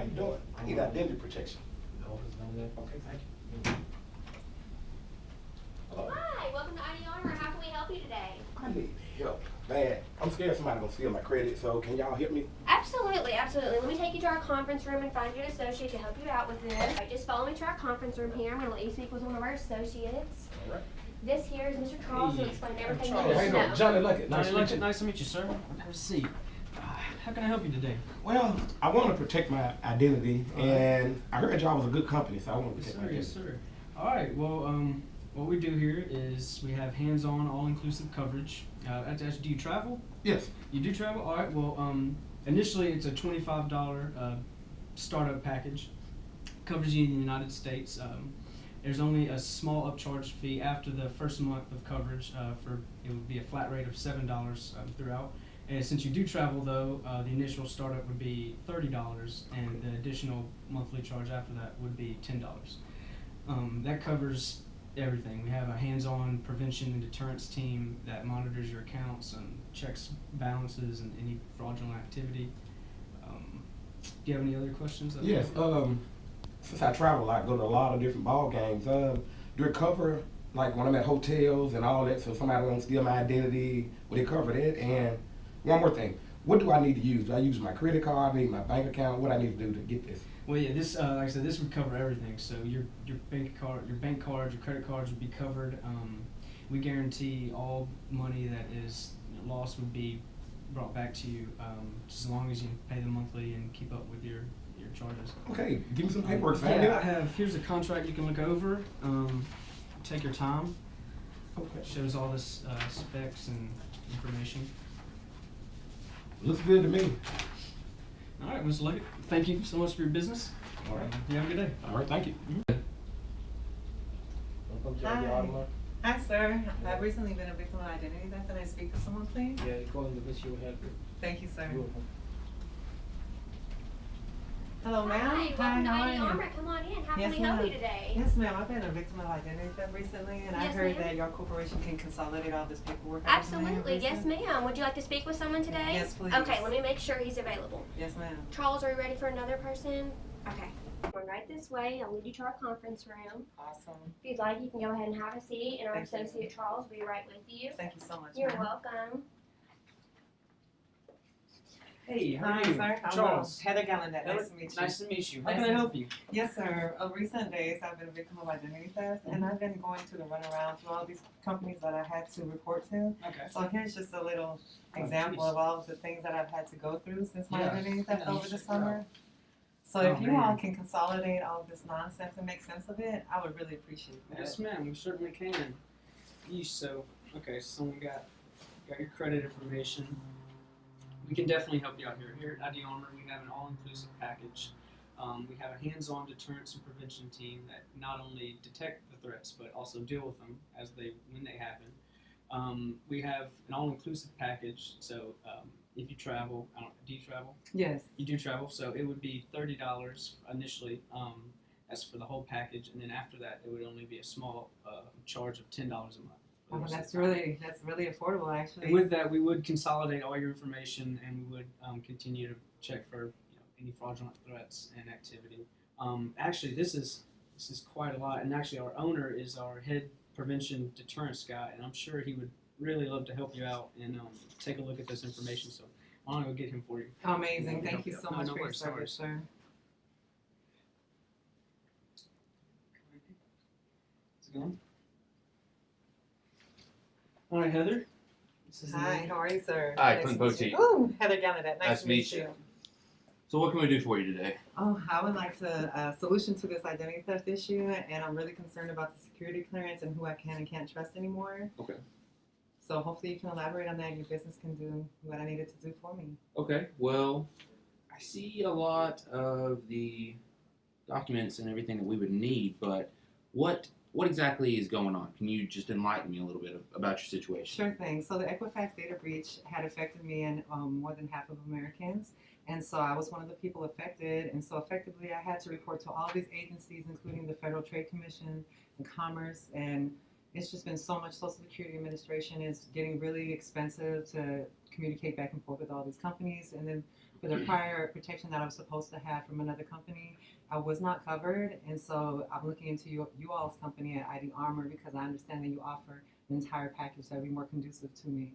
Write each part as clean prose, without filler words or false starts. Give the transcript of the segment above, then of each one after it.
you doing? I need identity protection. The office down there. Okay, thank you. Hello. Hi, welcome to ID Owner. How can we help you today? I need help, bad. I'm scared somebody's gonna steal my credit, so can y'all help me? Absolutely, absolutely. Let me take you to our conference room and find you an associate to help you out with this. All right, just follow me to our conference room here. I'm going to let you speak with one of our associates. All right. This here is Mr. Charles, who'll explain everything you Charles, need how to you doing? know. Johnny Luckett. Nice to meet you, sir. Have a seat. How can I help you today? Well, I want to protect my identity, and I heard y'all was a good company, so I want to Yes, protect sir. my identity. Yes, sir. All right. Well, what we do here is we have hands-on, all-inclusive coverage. I have to ask, do you travel? Yes. You do travel? All right. Well, initially it's a $25 startup package. Covers you in the United States. There's only a small upcharge fee after the first month of coverage. It would be a flat rate of $7 throughout. And since you do travel, though, the initial startup would be $30, and the additional monthly charge after that would be $10. That covers everything. We have a hands-on prevention and deterrence team that monitors your accounts and checks balances and any fraudulent activity. Do you have any other questions? Yes. Since I travel, I go to a lot of different ball games. Do it cover like when I'm at hotels and all that? So if somebody wants to steal my identity, will it cover that? And one more thing, what do I need to use? Do I use my credit card? I need my bank account? What I need to do to get this? Well, yeah, this like I said, this would cover everything. So your bank cards, your credit cards would be covered. We guarantee all money that is lost would be brought back to you, just as long as you pay the monthly and keep up with your charges. Okay, give me some paperwork. Yeah, here's a contract you can look over. Take your time. Okay. It shows all this specs and information. Looks good to me. All right, Mr. Luckett, thank you so much for your business. All right. You have a good day. All right, thank you. Welcome to ID Owner. Hi, sir. I've recently been a victim of identity theft. Can I speak to someone, please? Yeah, you're calling because she will help you. Thank you, sir. You're welcome. Hello, ma'am. Hi, welcome to how ID are you? Armor. Come on in. How Yes, can we help ma'am. you today? Yes, ma'am. I've been a victim of identity theft recently, and I Yes, heard ma'am. that your corporation can consolidate all this paperwork. I was doing Absolutely. Yes, recently. ma'am. Would you like to speak with someone today? Yes, please. Okay, let me make sure he's available. Yes, ma'am. Charles, are you ready for another person? Okay. We're right this way. I'll lead you to our conference room. Awesome. If you'd like, you can go ahead and have a seat, and our Thank you. associate Charles will be right with you. Thank you so much. You're ma'am. welcome. Hey, how Hi, are you? sir. I'm Charles. Heather Gallaudet. Nice to meet you. Nice to meet you. How Nice can I to- help you? Yes, sir. Of recent days, I've been a victim of identity theft, and I've been going to the runaround to all these companies that I had to report to. Okay. So here's just a little Oh, example geez. of all of the things that I've had to go through since my Yeah. identity theft Yeah, over the check it summer. So Oh, if you man. all can consolidate all of this nonsense and make sense of it, I would really appreciate that. Yes, ma'am. We certainly can. Okay, so we got your credit information. We can definitely help you out here. Here at ID Armor, we have an all-inclusive package. We have a hands-on deterrence and prevention team that not only detect the threats but also deal with them when they happen. We have an all-inclusive package. So if you travel, do you travel? Yes. You do travel, so it would be $30 initially. That's for the whole package, and then after that, it would only be a small charge of $10 a month. Oh, that's really affordable, actually. And with that, we would consolidate all your information, and we would continue to check for any fraudulent threats and activity. Actually, this is quite a lot, and actually, our owner is our head prevention deterrence guy, and I'm sure he would really love to help you out and take a look at this information. So I want to go get him for you. Amazing. Yeah, Thank you so much no for your worries, service, sir. How's it going? All right, Heather. This is Hi, how are you, sir? Hi, Nice Clint to meet Poteet. you. Ooh, Heather Gallaudet. Nice to meet you. So what can we do for you today? Oh, I would like a solution to this identity theft issue, and I'm really concerned about the security clearance and who I can and can't trust anymore. Okay. So hopefully you can elaborate on that. Your business can do what I needed to do for me. Okay, well, I see a lot of the documents and everything that we would need, but what exactly is going on? Can you just enlighten me a little bit about your situation? Sure thing. So the Equifax data breach had affected me and more than half of Americans. And so I was one of the people affected. And so effectively I had to report to all these agencies, including the Federal Trade Commission and Commerce. And it's just been so much. Social Security Administration is getting really expensive to communicate back and forth with all these companies. And then for the prior protection that I was supposed to have from another company, I was not covered, and so I'm looking into you all's company at ID Armor because I understand that you offer the entire package that would be more conducive to me.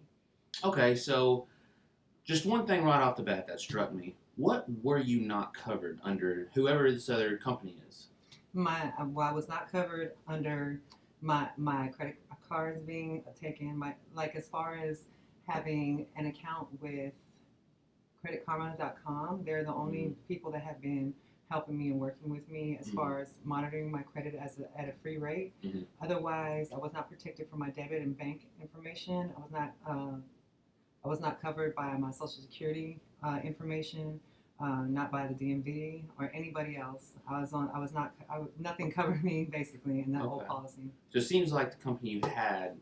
Okay, so just one thing right off the bat that struck me. What were you not covered under, whoever this other company is? Well, I was not covered under my credit cards being taken. Like as far as having an account with creditkarma.com, they're the only people that have been helping me and working with me as far as monitoring my credit at a free rate. Otherwise, I was not protected from my debit and bank information. I was not covered by my Social Security information, not by the DMV or anybody else. Nothing covered me basically in that whole policy. So it seems like the company you had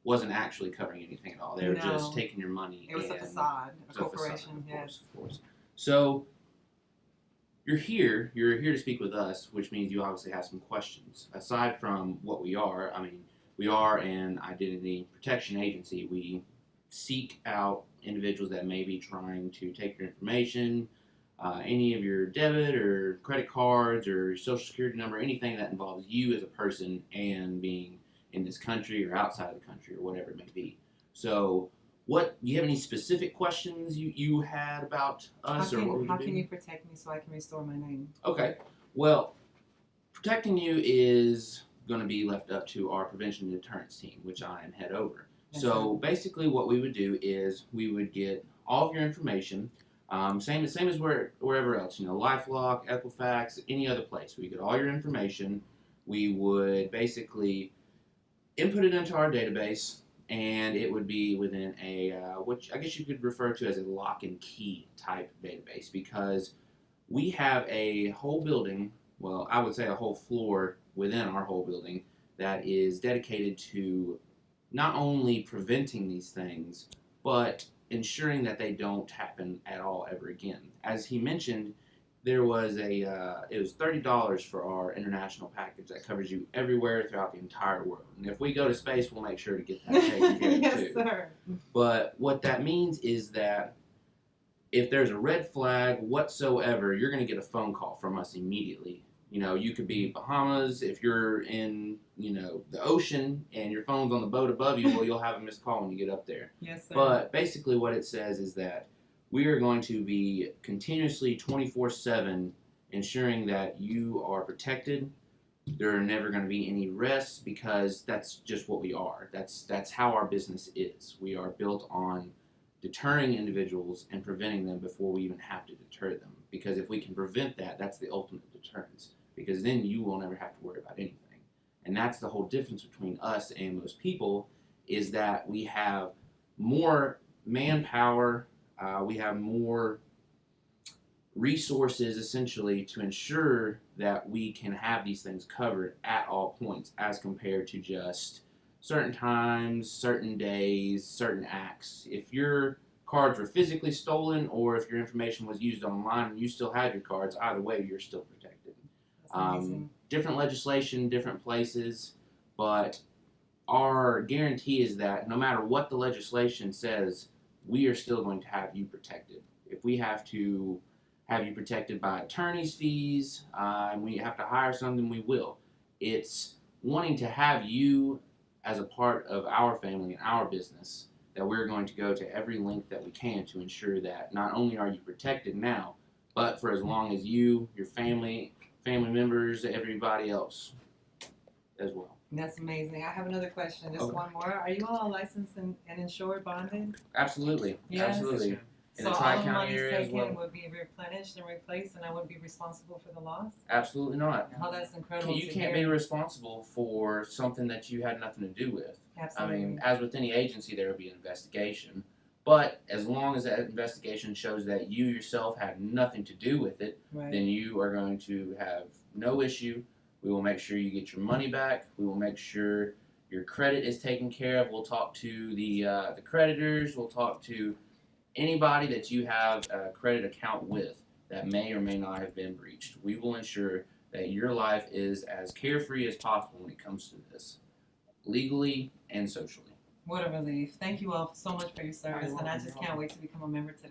wasn't actually covering anything at all. They were just taking your money. It was a facade, a corporation. Yes, of course. So you're here to speak with us, which means you obviously have some questions. Aside from what we are, I mean, we are an identity protection agency. We seek out individuals that may be trying to take your information, any of your debit or credit cards or your social security number, anything that involves you as a person and being in this country or outside of the country or whatever it may be. So do you have any specific questions you had about us? How can you protect me so I can restore my name? Okay. Well, protecting you is going to be left up to our prevention and deterrence team, which I am head over. So basically what we would do is we would get all of your information, same as wherever else, LifeLock, Equifax, any other place. We get all your information. We would basically input it into our database, and it would be within a, which I guess you could refer to as a lock and key type database, because we have a whole building, well, I would say a whole floor within our whole building that is dedicated to not only preventing these things, but ensuring that they don't happen at all ever again. As he mentioned, there was it was $30 for our international package that covers you everywhere throughout the entire world. And if we go to space, we'll make sure to get that taken care of yes, too. Sir. But what that means is that if there's a red flag whatsoever, you're going to get a phone call from us immediately. You could be Bahamas. If you're in, the ocean and your phone's on the boat above you, well, you'll have a missed call when you get up there. Yes, sir. But basically what it says is that we are going to be continuously 24/7 ensuring that you are protected. There are never going to be any rests, because that's just what we are. That's how our business is. We are built on deterring individuals and preventing them before we even have to deter them. Because if we can prevent that, that's the ultimate deterrence. Because then you will never have to worry about anything. And that's the whole difference between us and most people, is that we have more manpower, we have more resources essentially to ensure that we can have these things covered at all points, as compared to just certain times, certain days, certain acts. If your cards were physically stolen, or if your information was used online and you still have your cards, either way you're still protected. Different legislation, different places, but our guarantee is that no matter what the legislation says, we are still going to have you protected. If we have to have you protected by attorney's fees, and we have to hire something, we will. It's wanting to have you as a part of our family and our business that we're going to go to every length that we can to ensure that not only are you protected now, but for as long as you, your family members, everybody else as well. That's amazing. I have another question. Just one more. Are you all licensed and insured, bonded? Absolutely. Yes. Absolutely. In So the all the Tri-County money area as taken well. would be replenished and replaced, and I wouldn't be responsible for the loss? Absolutely not. Oh, that's incredible. You can't be responsible for something that you had nothing to do with. Absolutely. I mean, as with any agency, there will be an investigation. But as long as that investigation shows that you yourself had nothing to do with it, then you are going to have no issue. We will make sure you get your money back. We will make sure your credit is taken care of. We'll talk to the creditors. We'll talk to anybody that you have a credit account with that may or may not have been breached. We will ensure that your life is as carefree as possible when it comes to this, legally and socially. What a relief. Thank you all so much for your service, and I just can't wait to become a member today.